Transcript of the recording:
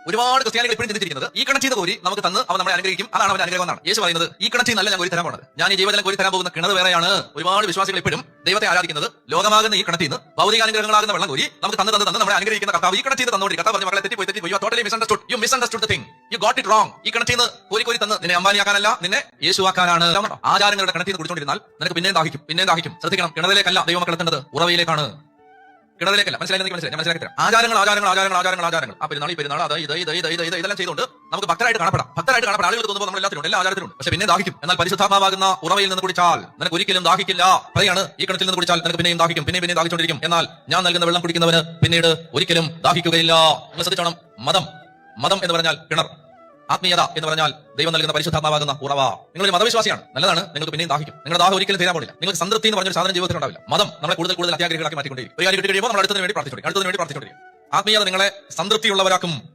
ഒരുപാട് ക്രിസ്ത്യാനികൾ എപ്പോഴും ചിന്തിച്ചിരിക്കുന്നത് ഈ കിണറ്റിൽ നിന്ന് കോരി നമുക്ക് തന്ന് അവൻ നമ്മളെ അനുഗ്രഹിക്കും, അതാണ് അവന്റെ അനുഗ്രഹം എന്നാണ്. യേശു പറയുന്നത് ഈ കിണറ്റിൽ നല്ല ഞാൻ കോരി തരാൻ പോകുന്നത്, ഞാൻ ഈ ജീവജലം കോരി തരാൻ പോകുന്ന കിണർ വേറെയാണ്. ഒരുപാട് വിശ്വാസികൾ എപ്പോഴും ദൈവത്തെ ആരാധിക്കുന്നത് ലോകമാകുന്ന ഈ കിണറ്റിൽ നിന്ന് ഭൗതികാനുഗ്രഹങ്ങളാകുന്ന വെള്ളം കോരി നമുക്ക് തന്ന് നമ്മളെ അനുഗ്രഹിക്കുന്ന കർത്താവ് ഈ കിണറ്റിൽ തന്നോടി കർത്താവ് പറഞ്ഞ മക്കളെ തെറ്റിപ്പോയി you totally misunderstood the thing, you got it wrong. ഈ കിണറ്റിൽ നിന്ന് കോരി തന്ന് നിന്നെ അമ്പാനിയാക്കാനല്ല, നിന്നെ യേശുവാക്കാനാണ്. ആചാരങ്ങളുടെ കിണറ്റിൽ നിന്ന് കുടിച്ചുകൊണ്ടിരുന്നാൽ നിനക്ക് പിന്നെയും ദാഹിക്കും. ശ്രദ്ധിക്കണം, കിണറിലേക്കല്ല ദൈവമക്കൾ എത്തേണ്ടത്, ഉറവയിലേക്കാണ്, കിണറിലേക്കല്ല. മനസ്സിലാക്കി തരാം. ആചാരങ്ങൾ. ആ പെരുന്നാൾ, ഈ പെരുന്നാൾ, അത് ഇതെല്ലാം ചെയ്തുകൊണ്ട് നമുക്ക് ഭക്തരായിട്ട് കാണപ്പെടാം. ആളുകൾ തോന്നുമ്പോൾ നമ്മൾ എല്ലാത്തിലും എല്ലാ ആചാരത്തിലുണ്ട്. പക്ഷെ പിന്നെ ദാഹിക്കും. എന്നാൽ പരിശുദ്ധാത്മാവാകുന്ന ഉറവയിൽ നിന്ന് കുടിച്ചാൽ നിനക്ക് ഒരിക്കലും ദാഹിക്കില്ല. പറയാണ്, ഈ കിണറ്റിൽ നിന്ന് കുടിച്ചാൽ നിനക്ക് പിന്നെയും ദാഹിക്കും, പിന്നെ ദാഹിച്ചുകൊണ്ടിരിക്കും. എന്നാൽ ഞാൻ നൽകുന്ന വെള്ളം കുടിക്കുന്നവന് പിന്നീട് ഒരിക്കലും ദാഹിക്കുകയില്ല. നിങ്ങൾ ശ്രദ്ധിച്ചോണം, മതം എന്ന് പറഞ്ഞാൽ കിണർ, ആത്മീയത എന്ന് പറഞ്ഞാൽ ദൈവം നൽകുന്ന പരിശുദ്ധാത്മാവാകുന്ന ഉറവ. നിങ്ങളൊരു മതവിശ്വാസിയാണ്, നല്ലതാണ്, നിങ്ങൾക്ക് പിന്നെയും ദാഹിക്കും. നിങ്ങളുടെ ദാഹം ഒരിക്കലും തീരാൻ പോകില്ല. നിങ്ങൾക്ക് സംതൃപ്തി എന്ന് പറഞ്ഞൊരു സാധനം ജീവിതത്തിൽ ഉണ്ടാവില്ല. മതം നമ്മളെ കൂടുതൽ അത്യാഗ്രഹികളാക്കി മാറ്റിക്കൊണ്ടിരിക്കും. ഒരു കാര്യം കിട്ടി കഴിയുമ്പോൾ നമ്മൾ അടുത്തതിന് വേണ്ടി പ്രാർത്ഥിച്ചുകൊണ്ടിരിക്കും. ആത്മീയത നിങ്ങളെ സംതൃപ്തിയുള്ളവരാക്കും.